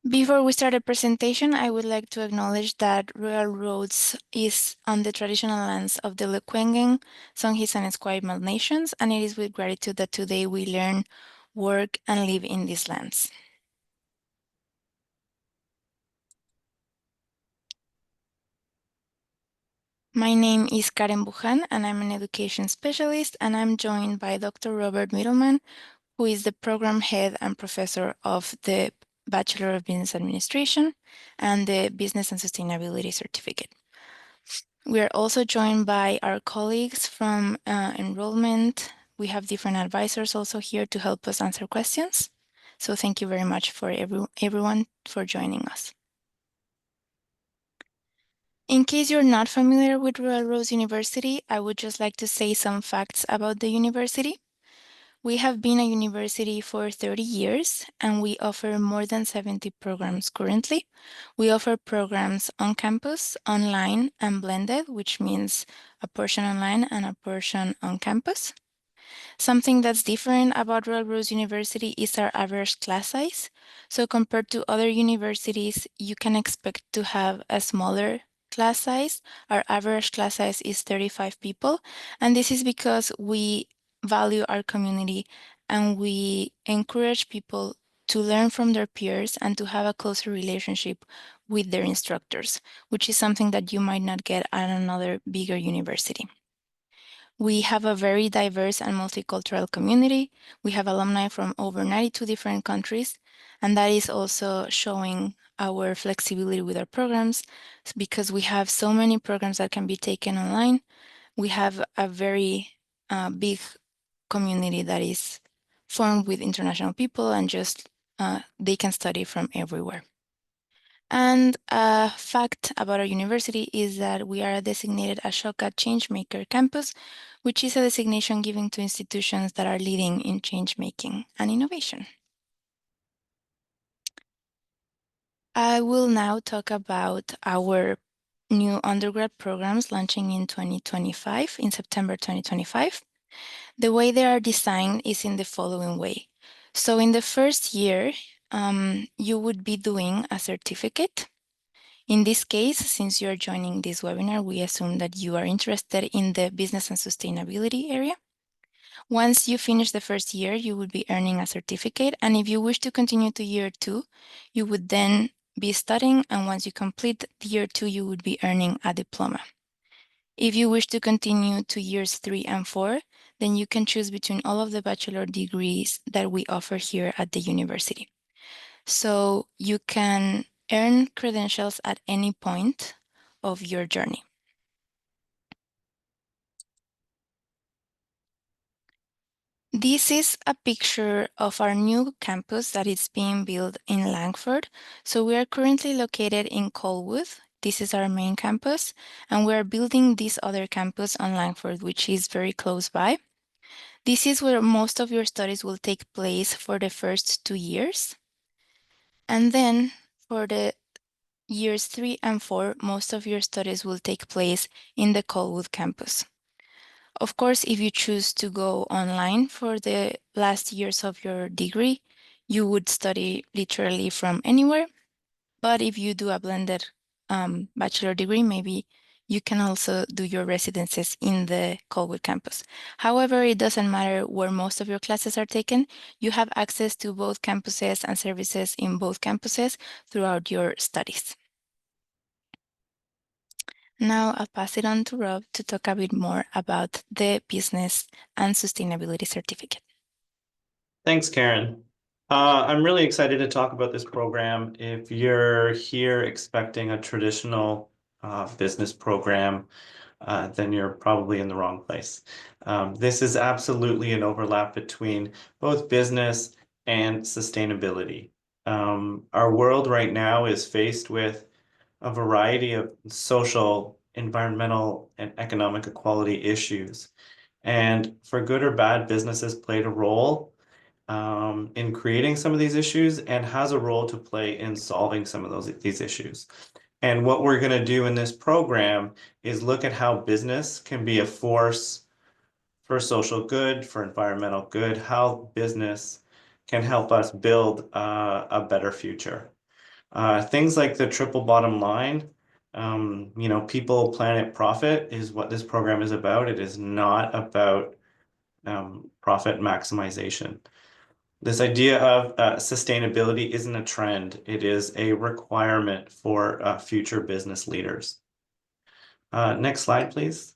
Before we start the presentation, I would like to acknowledge that Rural Roads is on the traditional lands of the Lekwungen, Songhees, and Esquimalt nations, and it is with gratitude that today we learn, work, and live in these lands. My name is Karen Bujan, and I'm an education specialist, and I'm joined by Dr. Robert Middleman, who is the program head and professor of the Bachelor of Business Administration and the Business and Sustainability Certificate. We are also joined by our colleagues from Enrollment. We have different advisors also here to help us answer questions. So thank you very much for everyone for joining us. In case you're not familiar with Royal Rose University, I would just like to say some facts about the university. We have been a university for 30 years and we offer more than 70 programs currently. We offer programs on campus, online, and blended, which means a portion online and a portion on campus. Something that's different about Royal Rose University is our average class size. So compared to other universities, you can expect to have a smaller class size. Our average class size is 35 people, and this is because we value our community and we encourage people to learn from their peers and to have a closer relationship with their instructors, which is something that you might not get at another bigger university. We have a very diverse and multicultural community. We have alumni from over 92 different countries, and that is also showing our flexibility with our programs because we have so many programs that can be taken online. We have a very big community that is formed with international people and just they can study from everywhere. And a fact about our university is that we are a designated Ashoka Changemaker Campus, which is a designation given to institutions that are leading in change-making and innovation. I will now talk about our new undergrad programs launching in 2025, in September 2025. The way they are designed is in the following way. So in the first year, you would be doing a certificate. In this case, since you're joining this webinar, we assume that you are interested in the business and sustainability area. Once you finish the first year, you would be earning a certificate. And if you wish to continue to year 2, you would then be studying. And once you complete year 2, you would be earning a diploma. If you wish to continue to years 3 and 4, then you can choose between all of the bachelor degrees that we offer here at the university. So you can earn credentials at any point of your journey. This is a picture of our new campus that is being built in Langford. So we are currently located in Colwood. This is our main campus, and we are building this other campus on Langford, which is very close by. This is where most of your studies will take place for the first 2 years. And then for the years 3 and 4, most of your studies will take place in the Colwood campus. Of course, if you choose to go online for the last years of your degree, you would study literally from anywhere. But if you do a blended bachelor degree, maybe you can also do your residencies in the Colwood campus. However, it doesn't matter where most of your classes are taken. You have access to both campuses and services in both campuses throughout your studies. Now I'll pass it on to Rob to talk a bit more about the Business and Sustainability Certificate. Thanks, Karen. I'm really excited to talk about this program. If you're here expecting a traditional business program, then you're probably in the wrong place. This is absolutely an overlap between both business and sustainability. Our world right now is faced with a variety of social, environmental, and economic equality issues. And for good or bad, businesses played a role in creating some of these issues and has a role to play in solving some of these issues. And what we're going to do in this program is look at how business can be a force for social good, for environmental good, how business can help us build a better future. Things like the triple bottom line, people, planet, profit is what this program is about. It is not about profit maximization. This idea of sustainability isn't a trend. It is a requirement for future business leaders. Next slide, please.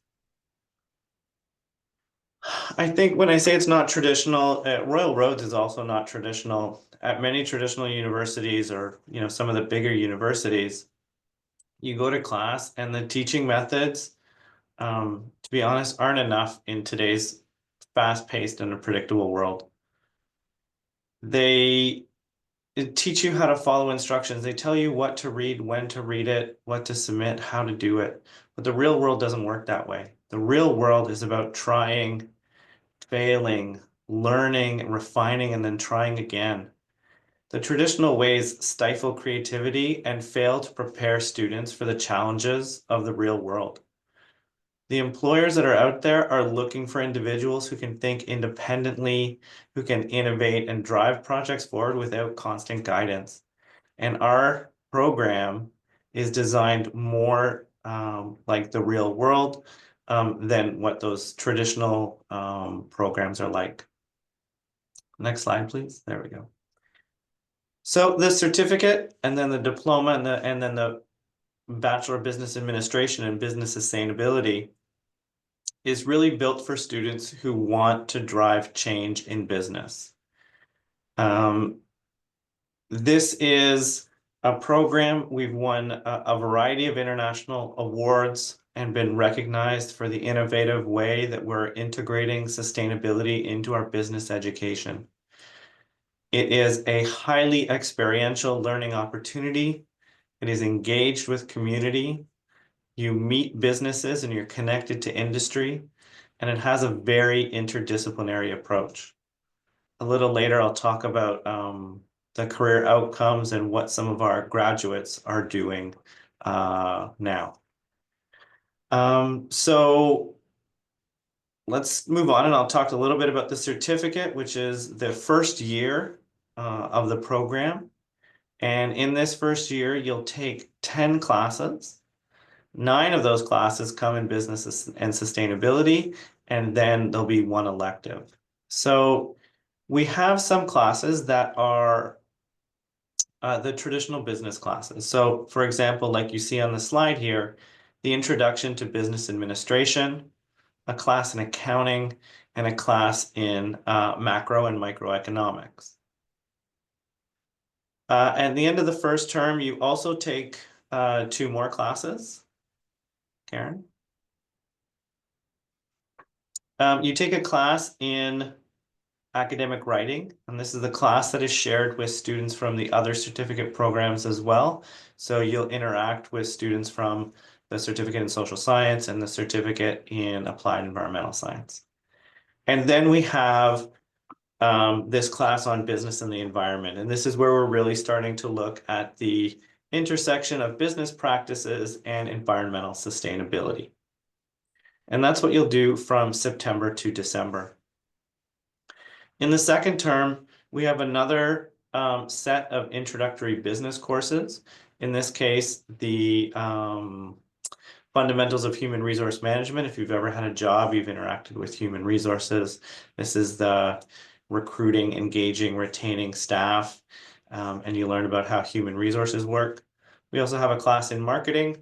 I think when I say it's not traditional, Royal Roads is also not traditional. At many traditional universities or, some of the bigger universities, you go to class and the teaching methods, to be honest, aren't enough in today's fast-paced and unpredictable world. They teach you how to follow instructions. They tell you what to read, when to read it, what to submit, how to do it. But the real world doesn't work that way. The real world is about trying, failing, learning, refining, and then trying again. The traditional ways stifle creativity and fail to prepare students for the challenges of the real world. The employers that are out there are looking for individuals who can think independently, who can innovate and drive projects forward without constant guidance. And our program is designed more like the real world than what those traditional programs are like. Next slide, please. There we go. So the certificate and then the diploma and then the Bachelor of Business Administration and Business Sustainability is really built for students who want to drive change in business. This is a program we've won a variety of international awards and been recognized for the innovative way that we're integrating sustainability into our business education. It is a highly experiential learning opportunity. It is engaged with community. You meet businesses and you're connected to industry, and it has a very interdisciplinary approach. A little later, I'll talk about the career outcomes and what some of our graduates are doing now. So let's move on, and I'll talk a little bit about the certificate, which is the first year of the program. And in this first year, you'll take 10 classes. 9 of those classes come in business and sustainability, and then there'll be one elective. So we have some classes that are the traditional business classes. So for example, like you see on the slide here, the Introduction to Business Administration, a class in accounting, and a class in macro and microeconomics. At the end of the first term, you also take 2 more classes. Karen? You take a class in academic writing, and this is the class that is shared with students from the other certificate programs as well. So you'll interact with students from the certificate in social science and the certificate in applied environmental science. And then we have this class on business and the environment. And this is where we're really starting to look at the intersection of business practices and environmental sustainability. And that's what you'll do from September to December. In the second term, we have another set of introductory business courses. In this case, the fundamentals of human resource management. If you've ever had a job, you've interacted with human resources. This is the recruiting, engaging, retaining staff, and you learn about how human resources work. We also have a class in marketing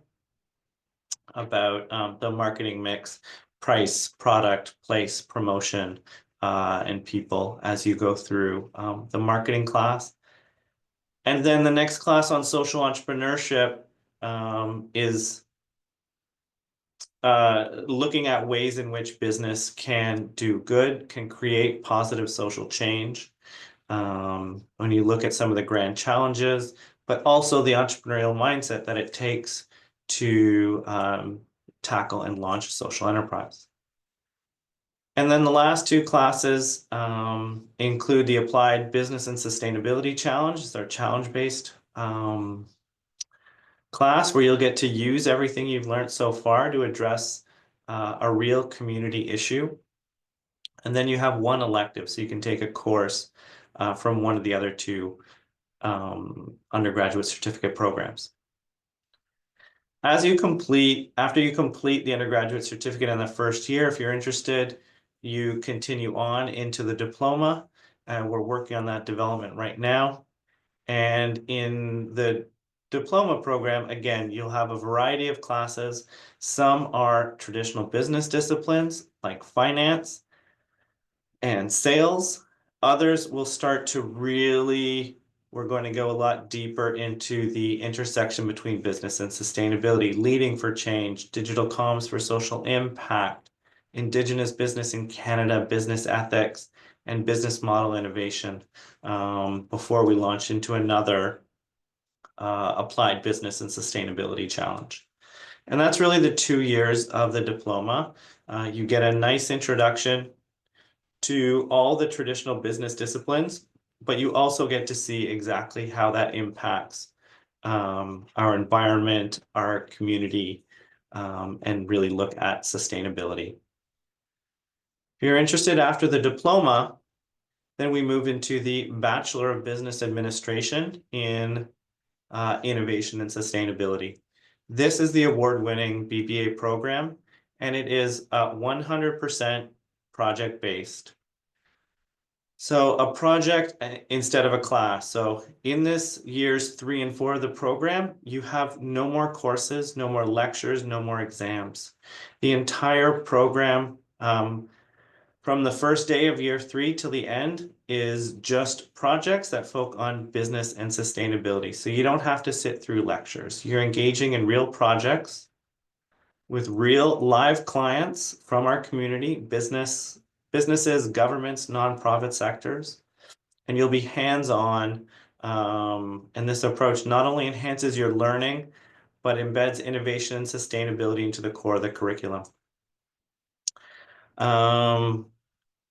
about the marketing mix, price, product, place, promotion, and people as you go through the marketing class. And then the next class on social entrepreneurship is looking at ways in which business can do good, can create positive social change. When you look at some of the grand challenges, but also the entrepreneurial mindset that it takes to tackle and launch a social enterprise. And then the last 2 classes include the Applied Business and Sustainability Challenge. It's our challenge-based class where you'll get to use everything you've learned so far to address a real community issue. And then you have one elective, so you can take a course from one of the other 2 undergraduate certificate programs. After you complete the undergraduate certificate in the first year, if you're interested, you continue on into the diploma. We're working on that development right now. And in the diploma program, again, you'll have a variety of classes. Some are traditional business disciplines like finance and sales. Others will start to we're going to go a lot deeper into the intersection between business and sustainability, leading for change, digital comms for social impact, Indigenous business in Canada, business ethics, and business model innovation, before we launch into another applied business and sustainability challenge. And that's really the 2 years of the diploma. You get a nice introduction to all the traditional business disciplines, but you also get to see exactly how that impacts our environment, our community, and really look at sustainability. If you're interested after the diploma, then we move into the Bachelor of Business Administration in Innovation and Sustainability. This is the award-winning BBA program, and it is 100% project-based. So a project instead of a class. So in this years 3 and 4 of the program, you have no more courses, no more lectures, no more exams. The entire program, from the first day of year 3 till the end, is just projects that focus on business and sustainability. So you don't have to sit through lectures. You're engaging in real projects with real live clients from our community, businesses, governments, nonprofit sectors, and you'll be hands-on. And this approach not only enhances your learning, but embeds innovation and sustainability into the core of the curriculum.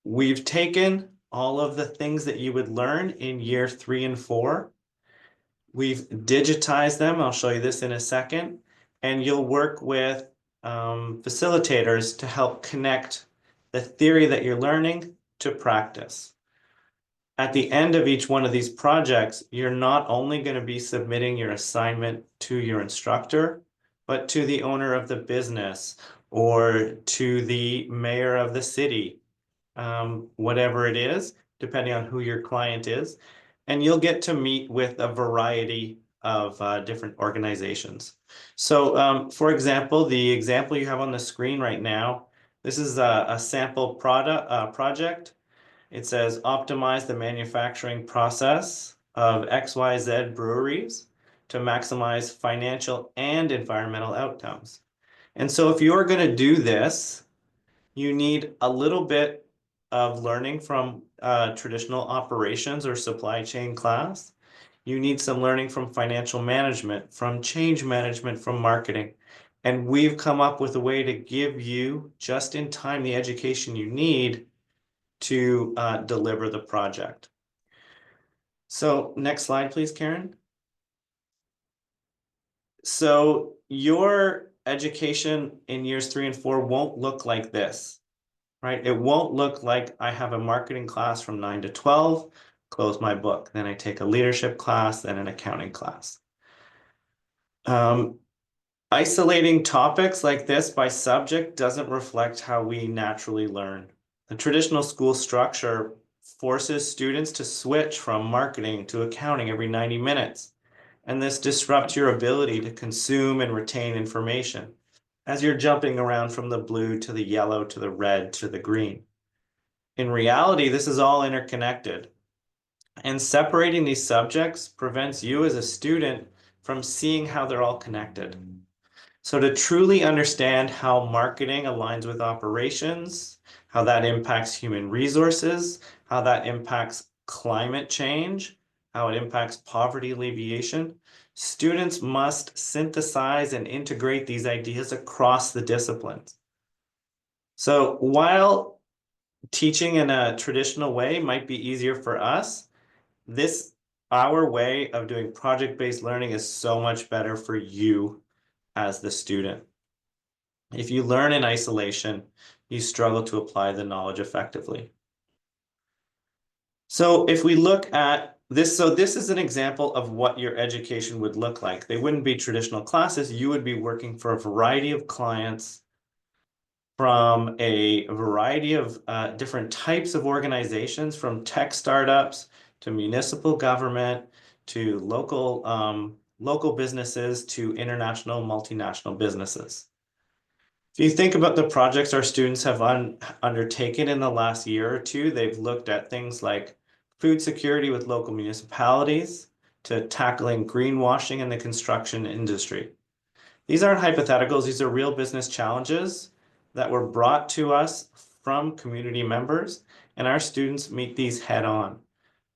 We've taken all of the things that you would learn in year 3 and 4. We've digitized them. I'll show you this in a second. And you'll work with facilitators to help connect the theory that you're learning to practice. At the end of each one of these projects, you're not only going to be submitting your assignment to your instructor, but to the owner of the business or to the mayor of the city, whatever it is, depending on who your client is. And you'll get to meet with a variety of different organizations. So for example, the example you have on the screen right now, this is a sample project. It says optimize the manufacturing process of XYZ breweries to maximize financial and environmental outcomes. And so if you're going to do this, you need a little bit of learning from traditional operations or supply chain class. You need some learning from financial management, from change management, from marketing. And we've come up with a way to give you just in time the education you need to deliver the project. So next slide, please, Karen. So your education in years 3 and 4 won't look like this, right? It won't look like I have a marketing class from 9 to 12, close my book. Then I take a leadership class, then an accounting class. Isolating topics like this by subject doesn't reflect how we naturally learn. The traditional school structure forces students to switch from marketing to accounting every 90 minutes. And this disrupts your ability to consume and retain information as you're jumping around from the blue to the yellow to the red to the green. In reality, this is all interconnected. And separating these subjects prevents you as a student from seeing how they're all connected. So to truly understand how marketing aligns with operations, how that impacts human resources, how that impacts climate change, how it impacts poverty alleviation, students must synthesize and integrate these ideas across the disciplines. So while teaching in a traditional way might be easier for us, our way of doing project-based learning is so much better for you as the student. If you learn in isolation, you struggle to apply the knowledge effectively. So if we look at this is an example of what your education would look like. They wouldn't be traditional classes. You would be working for a variety of clients from a variety of different types of organizations, from tech startups to municipal government to local businesses to international multinational businesses. If you think about the projects our students have undertaken in the last year or two, they've looked at things like food security with local municipalities to tackling greenwashing in the construction industry. These aren't hypotheticals, these are real business challenges that were brought to us from community members, and our students meet these head on,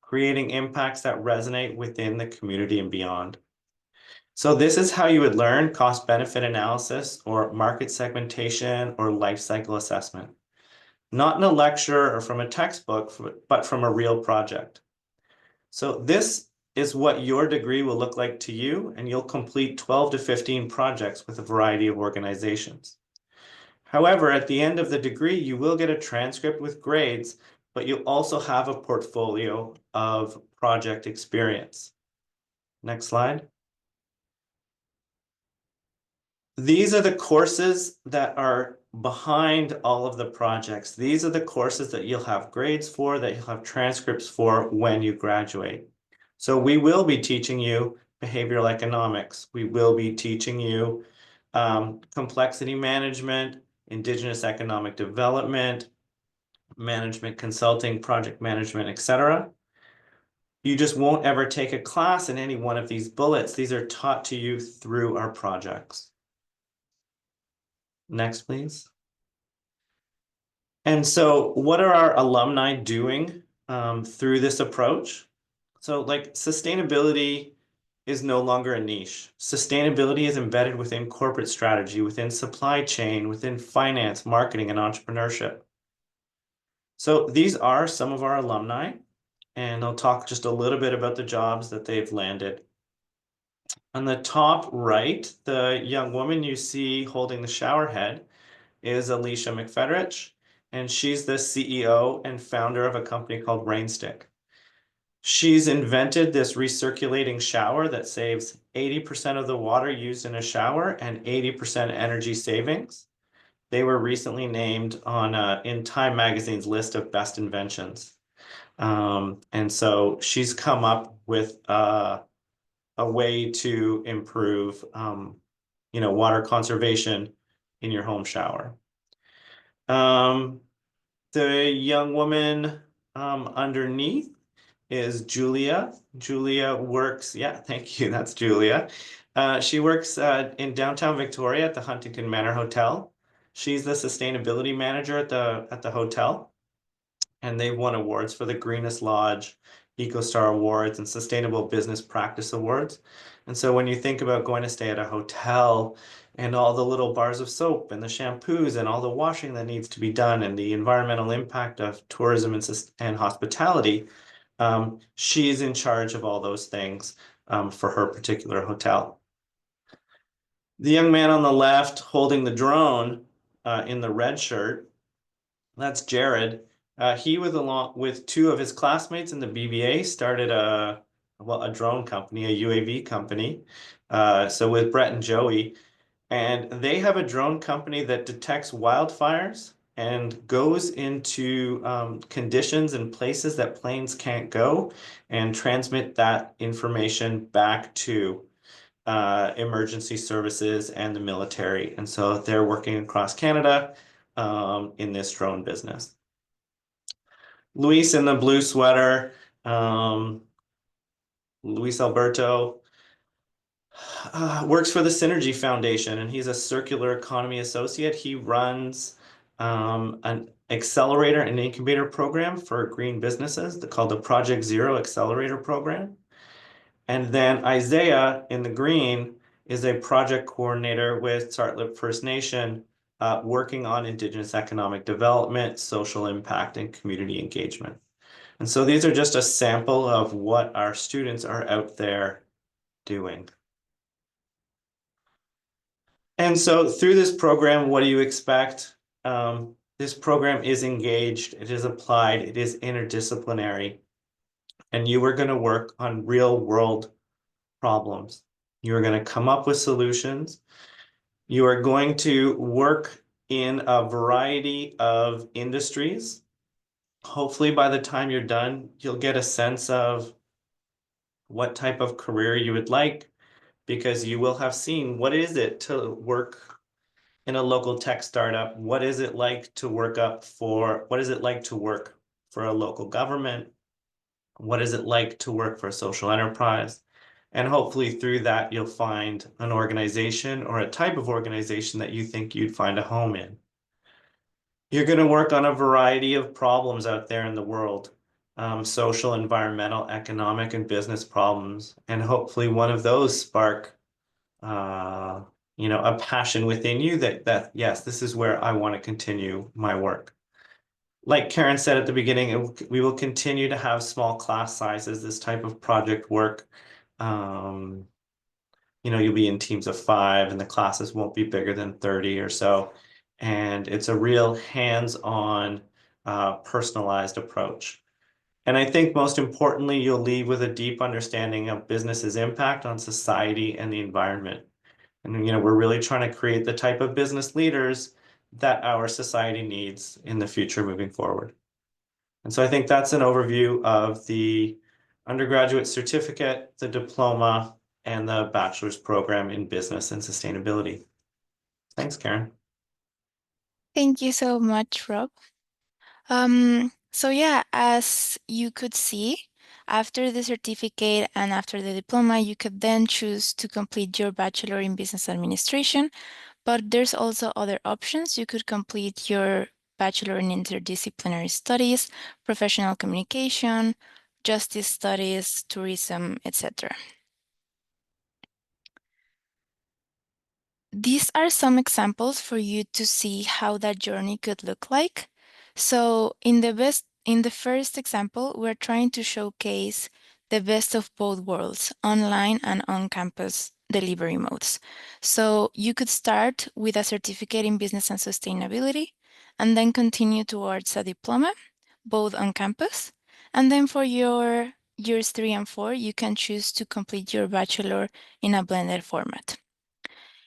creating impacts that resonate within the community and beyond. So this is how you would learn cost benefit analysis or market segmentation or life cycle assessment. Not in a lecture or from a textbook, but from a real project. So this is what your degree will look like to you, and you'll complete 12 to 15 projects with a variety of organizations. However, at the end of the degree, you will get a transcript with grades, but you'll also have a portfolio of project experience. Next slide. These are the courses that are behind all of the projects. These are the courses that you'll have grades for, that you'll have transcripts for when you graduate. So we will be teaching you behavioral economics. We will be teaching you complexity management, Indigenous economic development, management consulting, project management, etc. You just won't ever take a class in any one of these bullets. These are taught to you through our projects. Next, please. And so what are our alumni doing through this approach? So like sustainability is no longer a niche. Sustainability is embedded within corporate strategy, within supply chain, within finance, marketing, and entrepreneurship. So these are some of our alumni, and I'll talk just a little bit about the jobs that they've landed. On the top right, the young woman you see holding the shower head is Alicia McFederich, and she's the CEO and founder of a company called Rainstick. She's invented this recirculating shower that saves 80% of the water used in a shower and 80% energy savings. They were recently named on in Time Magazine's list of best inventions. And so she's come up with a way to improve, water conservation in your home shower. The young woman underneath is Julia. Julia works, yeah, thank you, that's Julia. She works in downtown Victoria at the Huntington Manor Hotel. She's the sustainability manager at the hotel, and they've won awards for the Greenest Lodge, EcoStar Awards, and Sustainable Business Practice Awards. And so when you think about going to stay at a hotel and all the little bars of soap and the shampoos and all the washing that needs to be done and the environmental impact of tourism and hospitality, she's in charge of all those things for her particular hotel. The young man on the left holding the drone in the red shirt, that's Jared. He, with along with two of his classmates in the BBA, started a drone company, a UAV company. So with Brett and Joey, and they have a drone company that detects wildfires and goes into conditions and places that planes can't go and transmit that information back to emergency services and the military. And so they're working across Canada in this drone business. Luis in the blue sweater, Luis Alberto, works for the Synergy Foundation, and he's a circular economy associate. He runs an accelerator and incubator program for green businesses called the Project Zero Accelerator Program. And then Isaiah in the green is a project coordinator with Tsartlip First Nation, working on Indigenous economic development, social impact, and community engagement. And so these are just a sample of what our students are out there doing. And so through this program, what do you expect? This program is engaged, it is applied, it is interdisciplinary. and you were going to work on real world problems. You are going to come up with solutions. You are going to work in a variety of industries. Hopefully, by the time you're done, you'll get a sense of what type of career you would like, because you will have seen what is it to work in a local tech startup? What is it like to what is it like to work for a local government? What is it like to work for a social enterprise? And hopefully through that, you'll find an organization or a type of organization that you think you'd find a home in. You're going to work on a variety of problems out there in the world, social, environmental, economic, and business problems. And hopefully one of those spark, uh, a passion within you that yes, this is where I want to continue my work. Like Karen said at the beginning, we will continue to have small class sizes, this type of project work. Um, you'll be in teams of 5 and the classes won't be bigger than 30 or so. And it's a real hands-on, personalized approach. And I think most importantly, you'll leave with a deep understanding of business's impact on society and the environment. And, we're really trying to create the type of business leaders that our society needs in the future moving forward. And so I think that's an overview of the undergraduate certificate, the diploma, and the bachelor's program in business and sustainability. Thanks, Karen. Thank you so much, Rob. So yeah, as you could see, after the certificate and after the diploma, you could then choose to complete your bachelor in business administration, but there's also other options. You could complete your bachelor in interdisciplinary studies, professional communication, justice studies, tourism, etc. These are some examples for you to see how that journey could look like. So in the first example, we're trying to showcase the best of both worlds, online and on-campus delivery modes. So you could start with a certificate in business and sustainability, and then continue towards a diploma, both on campus. And then for your years 3 and 4, you can choose to complete your bachelor in a blended format.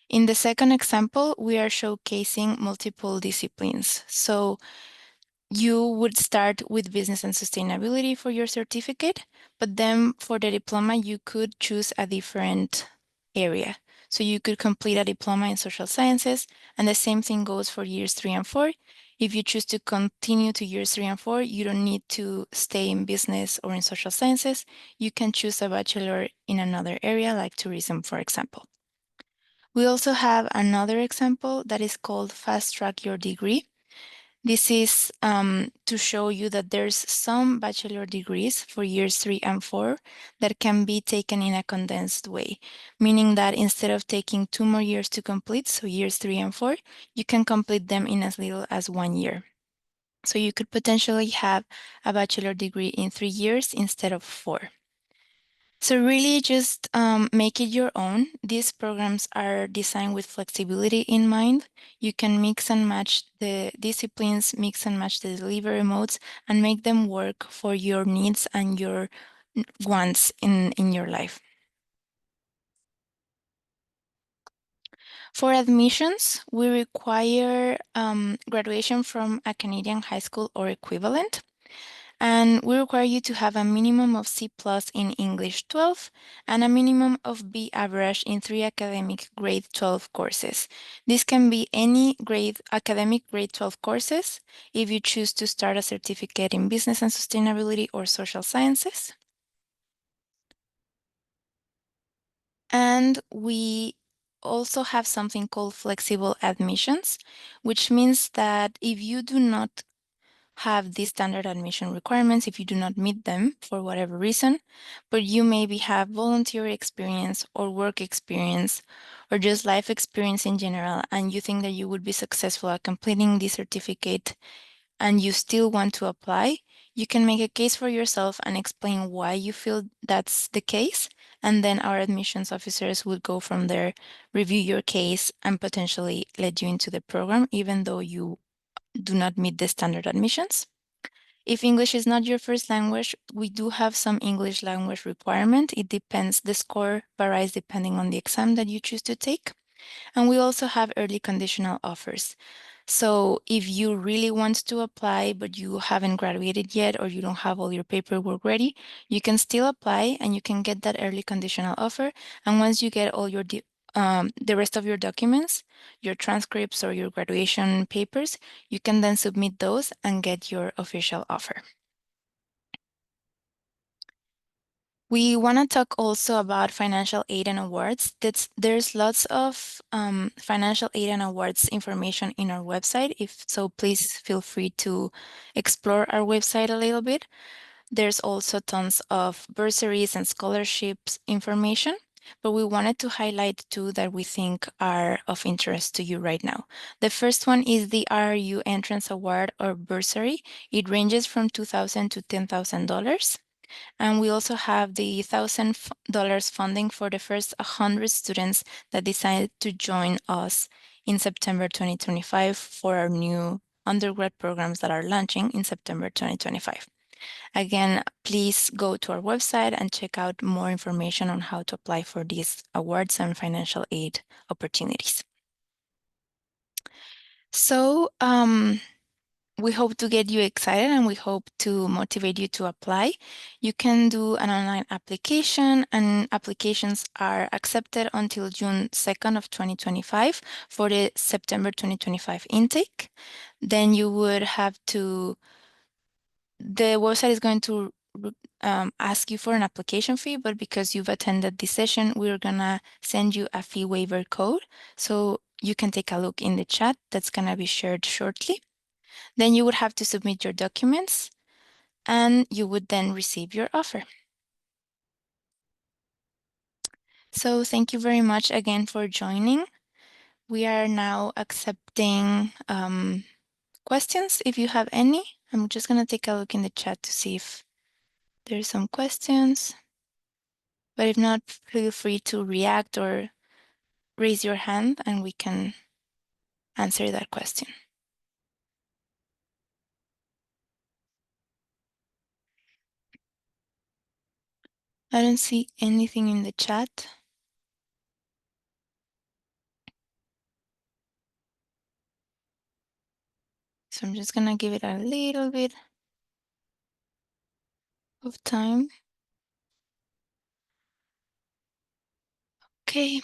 In the second example, we are showcasing multiple disciplines. So you would start with business and sustainability for your certificate, but then for the diploma, you could choose a different area. So you could complete a diploma in social sciences, and the same thing goes for years 3 and 4. If you choose to continue to years 3 and 4, you don't need to stay in business or in social sciences. You can choose a bachelor in another area, like tourism, for example. We also have another example that is called Fast Track Your Degree. This is to show you that there's some bachelor degrees for years 3 and 4 that can be taken in a condensed way, meaning that instead of taking 2 more years to complete, so years 3 and 4, you can complete them in as little as 1 year. So you could potentially have a bachelor degree in 3 years instead of 4. So really just make it your own. These programs are designed with flexibility in mind. You can mix and match the disciplines, mix and match the delivery modes, and make them work for your needs and your wants in your life. For admissions, we require graduation from a Canadian high school or equivalent. And we require you to have a minimum of C plus in English 12 and a minimum of B average in 3 academic grade 12 courses. This can be any academic grade 12 courses if you choose to start a certificate in business and sustainability or social sciences. And we also have something called flexible admissions, which means that if you do not have these standard admission requirements, if you do not meet them for whatever reason, but you maybe have voluntary experience or work experience or just life experience in general, and you think that you would be successful at completing this certificate and you still want to apply, you can make a case for yourself and explain why you feel that's the case. And then our admissions officers would go from there, review your case, and potentially let you into the program, even though you do not meet the standard admissions. If English is not your first language, we do have some English language requirement. It depends, the score varies depending on the exam that you choose to take. And we also have early conditional offers. So if you really want to apply, but you haven't graduated yet or you don't have all your paperwork ready, you can still apply and you can get that early conditional offer. And once you get all the rest of your documents, your transcripts or your graduation papers, you can then submit those and get your official offer. We want to talk also about financial aid and awards. There's lots of financial aid and awards information in our website. If so, please feel free to explore our website a little bit. There's also tons of bursaries and scholarships information, but we wanted to highlight two that we think are of interest to you right now. The first one is the RRU Entrance Award or bursary. It ranges from $2,000 to $10,000. And we also have the $1,000 funding for the first 100 students that decided to join us in September 2025 for our new undergrad programs that are launching in September 2025. Again, please go to our website and check out more information on how to apply for these awards and financial aid opportunities. So, we hope to get you excited and we hope to motivate you to apply. You can do an online application and applications are accepted until June 2nd of 2025 for the September 2025 intake. Then you would have to, the website is going to ask you for an application fee, but because you've attended this session, we're gonna send you a fee waiver code. So you can take a look in the chat that's gonna be shared shortly. Then you would have to submit your documents and you would then receive your offer. So thank you very much again for joining. We are now accepting questions if you have any. I'm just going to take a look in the chat to see if there's some questions. But if not, feel free to react or raise your hand and we can answer that question. I don't see anything in the chat. So I'm just going to give it a little bit of time. Okay.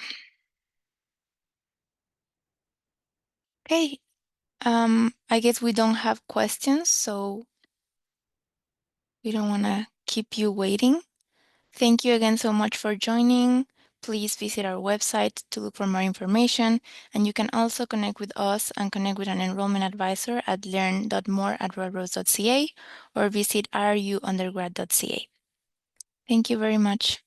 Okay. I guess we don't have questions, so we don't want to keep you waiting. Thank you again so much for joining. Please visit our website to look for more information, and you can also connect with us and connect with an enrollment advisor at learn.more@royalroads.ca or visit ruundergrad.ca. Thank you very much.